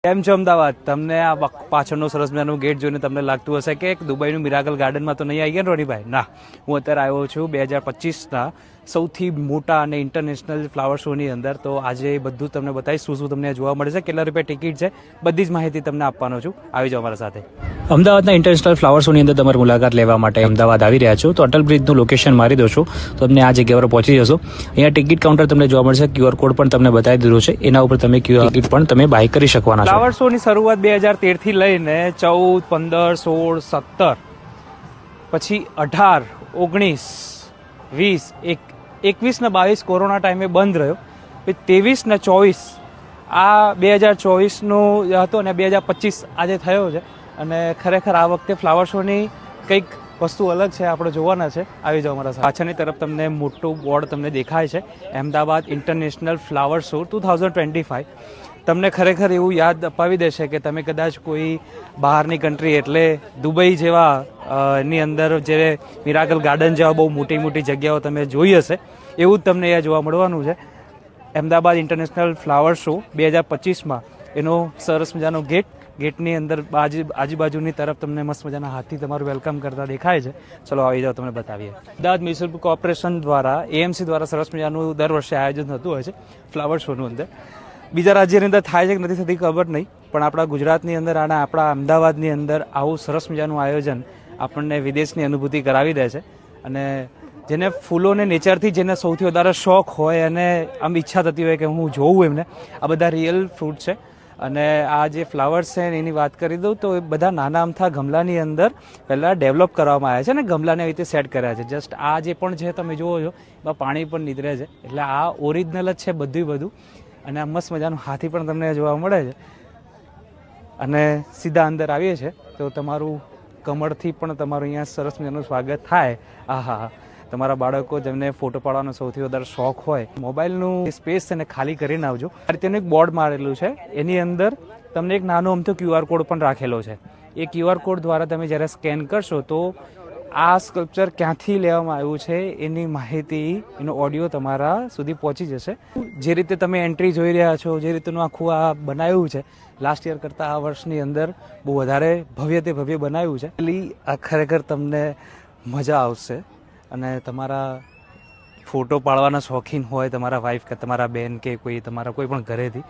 કેમ છો અમદાવાદ? તમને આ પાછળનો સરસ મજાનું ગેટ જોઈને તમને લાગતું હશે કે દુબઈનું મિરાકલ ગાર્ડનમાં તો નહીં આવી ગયા રોનીભાઈ? ના, હું અત્યારે આવ્યો છું 2025ના સૌથી મોટા અને ઇન્ટરનેશનલ ફ્લાવર શોની અંદર. તો આજે બધું તમને બતાવીશ શું તમને જોવા મળે છે, કેટલા રૂપિયા ટિકિટ છે, બધી જ માહિતી તમને આપવાનો છું. આવી જાઓ અમારા સાથે. અમદાવાદના ઇન્ટરનેશનલ ફ્લાવર શોની અંદર તમારી મુલાકાત લેવા માટે અમદાવાદ આવી રહ્યા છો તો અટલ બ્રિજનું લોકેશન મારી દો છો તો તમને આ જગ્યા પર પહોંચી જશો. અહીંયા ટિકિટ કાઉન્ટર તમને જોવા મળશે, QR કોડ પણ તમને બતાવી દીધો છે, એના ઉપર તમે ટિકિટ પણ તમે બાય કરી શકવાના છો. ફ્લાવર શોની શરૂઆત 2013 થી લઈને 14, 15, 16, 17 પછી 18, 19, 20, 21 ને 22 કોરોના ટાઈમે બંધ રહ્યો. પછી 23 ને 24 આ 2024નું હતો અને 2025 આજે થયો છે. અને ખરેખર આ વખતે ફ્લાવર શોની કંઈક વસ્તુ અલગ છે, આપણે જોવાના છે. આવી જાઓ અમારા પાછળની તરફ તમને મોટું બોર્ડ તમને દેખાય છે, અમદાવાદ ઇન્ટરનેશનલ ફ્લાવર શો 2025. તમને ખરેખર એવું યાદ અપાવી દેશે કે તમે કદાચ કોઈ બહારની કન્ટ્રી એટલે દુબઈ જેવા એની અંદર જે મિરાકલ ગાર્ડન જેવા બહુ મોટી મોટી જગ્યાઓ તમે જોઈ હશે એવું જ તમને અહીંયા જોવા મળવાનું છે. અમદાવાદ ઇન્ટરનેશનલ ફ્લાવર શો 2025માં એનો સરસ મજાનો ગેટની અંદર આજુબાજુની તરફ તમને મસ્ત મજાના હાથી તમારું વેલકમ કરતા દેખાય છે. ચલો આવી જાઓ, તમને બતાવીએ. અમદાવાદ મ્યુનિસિપલ કોર્પોરેશન દ્વારા AMC દ્વારા સરસ મજાનું દર વર્ષે આયોજન થતું હોય છે ફ્લાવર શોનું અંદર. બીજા રાજ્યની અંદર થાય છે કે નથી થતી ખબર નહીં, પણ આપણા ગુજરાતની અંદર અને આપણા અમદાવાદની અંદર આવું સરસ મજાનું આયોજન આપણને વિદેશની અનુભૂતિ કરાવી દે છે. અને જેને ફૂલોને નેચરથી જેને સૌથી વધારે શોખ હોય અને આમ ઈચ્છા થતી હોય કે હું જોઉં એમને, આ બધા રિયલ ફ્રૂટ છે. અને આ જે ફ્લાવર્સ છે એની વાત કરી દઉં તો એ બધા નાના અમથા ગમલાની અંદર પહેલાં ડેવલપ કરવામાં આવ્યા છે અને ગમલાને એવી રીતે સેટ કર્યા છે. જસ્ટ આ જે પણ છે તમે જુઓ છો એમાં પાણી પણ નીતરે છે, એટલે આ ઓરિજિનલ જ છે બધું. અને આ મસ્ત મજાનું હાથી પણ તમને જોવા મળે છે. અને સીધા અંદર આવીએ છીએ તો તમારું કમળથી પણ તમારું અહીંયા સરસ મજાનું સ્વાગત થાય. આહા, તમારા બાળકો જેમને ફોટો પાડવાનો સૌથી વધારે શોખ હોય, મોબાઈલનું સ્પેસ છે ને ખાલી કરીને આવજો. આ રીતેનું એક બોર્ડ મારેલું છે, એની અંદર તમને એક નાનો અમથો QR કોડ પણ રાખેલો છે. એ QR કોડ દ્વારા તમે જ્યારે સ્કેન કરશો તો આ સ્કલ્પચર ક્યાંથી લેવામાં આવ્યું છે એની માહિતી, એનો ઓડિયો તમારા સુધી પહોંચી જશે. જે રીતે તમે એન્ટ્રી જોઈ રહ્યા છો, જે રીતનું આખું આ બનાવ્યું છે, લાસ્ટ યર કરતાં આ વર્ષની અંદર બહુ વધારે ભવ્ય બનાવ્યું છે. એટલે આ ખરેખર તમને મજા આવશે. અને તમારા ફોટો પાડવાના શોખીન હોય, તમારા વાઈફ કે તમારા બેન કે કોઈ તમારા કોઈ પણ ઘરેથી,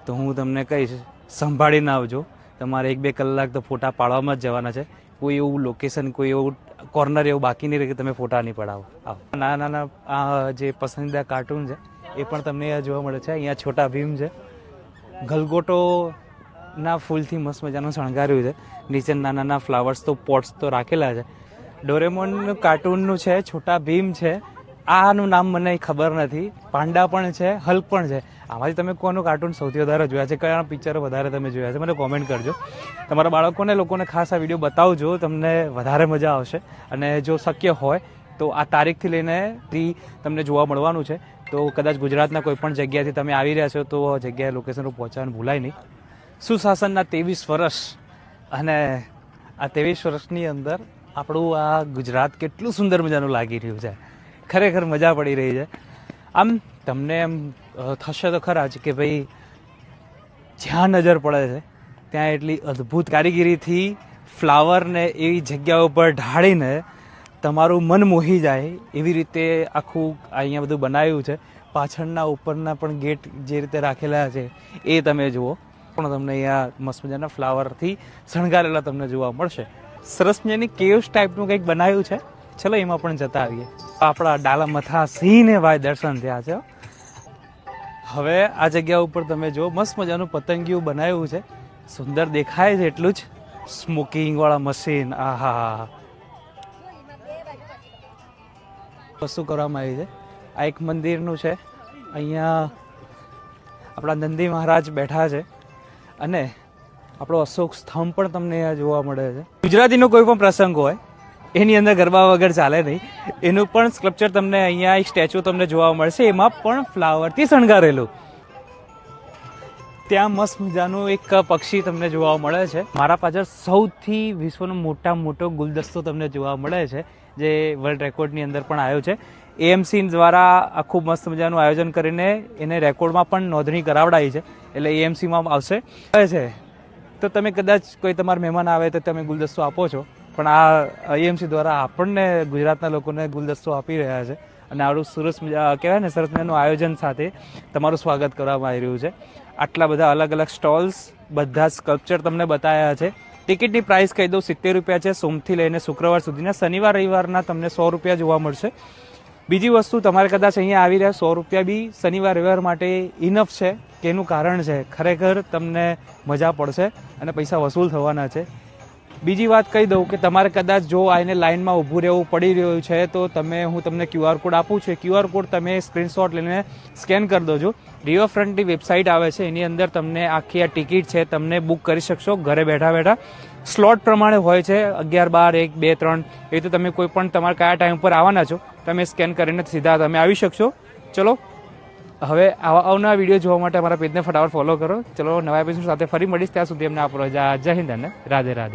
તો હું તમને કહીશ સંભાળીને આવજો. તમારે 1-2 કલાક તો ફોટા પાડવામાં જ જવાના છે. કોઈ એવું લોકેશન, કોઈ એવું કોર્નર એવું બાકી નહીં રહે કે તમે ફોટા નહીં પડાવો. નાના આ જે પસંદીદા કાર્ટૂન છે એ પણ તમને અહીંયા જોવા મળે છે. અહીંયા છોટા ભીમ છે, ગલગોટોના ફૂલથી મસ્ત મજાનું શણગાર્યું છે. નીચે નાના ફ્લાવર્સ તો પોટ્સ તો રાખેલા છે. ડોરેમોનનું કાર્ટૂનનું છે, છોટા ભીમ છે, આનું નામ મને ખબર નથી. પાંડા પણ છે, હલ્ક પણ છે. આમાંથી તમે કોનું કાર્ટૂન સૌથી વધારે જોયા છે, કયા પિક્ચરો વધારે તમે જોયા છે, મને કોમેન્ટ કરજો. તમારા બાળકોને લોકોને ખાસ આ વિડીયો બતાવજો, તમને વધારે મજા આવશે. અને જો શક્ય હોય તો આ તારીખથી લઈને તમને જોવા મળવાનું છે. તો કદાચ ગુજરાતના કોઈ પણ જગ્યાથી તમે આવી રહ્યા છો તો જગ્યાએ લોકેશન પર પહોંચવાનું ભૂલાય નહીં. સુશાસનના 23 વર્ષ, અને આ 23 વર્ષની અંદર આપણું આ ગુજરાત કેટલું સુંદર મજાનું લાગી રહ્યું છે. ખરેખર મજા પડી રહી છે. આમ તમને એમ થશે તો ખરા જ કે ભાઈ જ્યાં નજર પડે છે ત્યાં એટલી અદ્ભુત કારીગીરીથી ફ્લાવરને એવી જગ્યા ઉપર ઢાળીને તમારું મન મોહી જાય એવી રીતે આખું અહીંયા બધું બનાવ્યું છે. પાછળના ઉપરના પણ ગેટ જે રીતે રાખેલા છે એ તમે જુઓ, પણ તમને અહીંયા મસ્ત મજાના ફ્લાવરથી શણગારેલા તમને જોવા મળશે. સરસ મજાની કેવ્સ ટાઈપનું કંઈક બનાવ્યું છે. ચલો એમાં પણ જતા આવીએ. આપણા ડાલા મથા સિંહને ભાઈ દર્શન થયા છે. હવે આ જગ્યા ઉપર તમે જો મસ્ત મજાનું પતંગિયું બનાવ્યું છે, સુંદર દેખાય છે એટલું જ. સ્મોકિંગ વાળા મશીન, આહા, વસ્તુ કરવામાં આવી છે. આ એક મંદિરનું છે, અહીંયા આપણા નંદી મહારાજ બેઠા છે અને આપણો અશોક સ્તંભ પણ તમને અહીંયા જોવા મળે છે. ગુજરાતીનો કોઈ પણ પ્રસંગ હોય એની અંદર ગરબા વગર ચાલે નહીં. એનું પણ સ્કલ્પચર તમને અહીંયા એક સ્ટેચ્યુ તમને જોવા મળશે, એમાં પણ ફ્લાવરથી શણગારેલું. ત્યાં મસ્ત મજાનું એક પક્ષી તમને જોવા મળે છે. મારા પાછળ સૌથી વિશ્વનો મોટો ગુલદસ્તો તમને જોવા મળે છે, જે વર્લ્ડ રેકોર્ડની અંદર પણ આવ્યો છે. AMC દ્વારા આખું મસ્ત મજાનું આયોજન કરીને એને રેકોર્ડમાં પણ નોંધણી કરાવડાવી છે. એટલે એએમસીમાં આવશે છે. તો તમે કદાચ કોઈ તમારા મહેમાન આવે તો તમે ગુલદસ્તો આપો છો, પણ આ એએમસી દ્વારા આપણને ગુજરાતના લોકોને ગુલદસ્તો આપી રહ્યા છે અને આવડું સરસ કહેવાય ને સરસ મજાનું આયોજન સાથે તમારું સ્વાગત કરવામાં આવી રહ્યું છે. આટલા બધા અલગ અલગ સ્ટોલ્સ, બધા સ્કલ્પચર તમને બતાવ્યા છે. ટિકિટની પ્રાઇસ કહી દઉં, 70 રૂપિયા છે સોમથી લઈને શુક્રવાર સુધીના. શનિવાર રવિવારના તમને 100 રૂપિયા જોવા મળશે. બીજી વસ્તુ, તમારે કદાચ અહીંયા આવી રહ્યા 100 રૂપિયા બી શનિવાર રવિવાર માટે ઇનફ છે, કે એનું કારણ છે ખરેખર તમને મજા પડશે અને પૈસા વસૂલ થવાના છે. બીજી વાત કહી દઉં કે તમારે કદાચ જો આઈને લાઇનમાં ઊભું રહેવું પડી રહ્યું છે તો હું તમને QR કોડ આપું છું. QR કોડ તમે સ્ક્રીનશોટ લઈને સ્કેન કરી દોજો. રિવરફ્રન્ટની વેબસાઇટ આવે છે, એની અંદર તમને આખી આ ટિકિટ છે તમને બુક કરી શકશો ઘરે બેઠા બેઠા. સ્લોટ પ્રમાણે હોય છે, 11, 12, 1, 2, 3. એ રીતે તમે કોઈ પણ તમારે કયા ટાઈમ પર આવવાના છો તમે સ્કેન કરીને સીધા તમે આવી શકશો. ચલો, હવે આવનારા વિડીયો જોવા માટે અમારા પેજને ફટાફટ ફોલો કરો. ચલો, નવા એપિસોડ સાથે ફરી મળીશ. ત્યાં સુધી અમને આપો રજા. જય હિન્દ અને રાધે રાધે.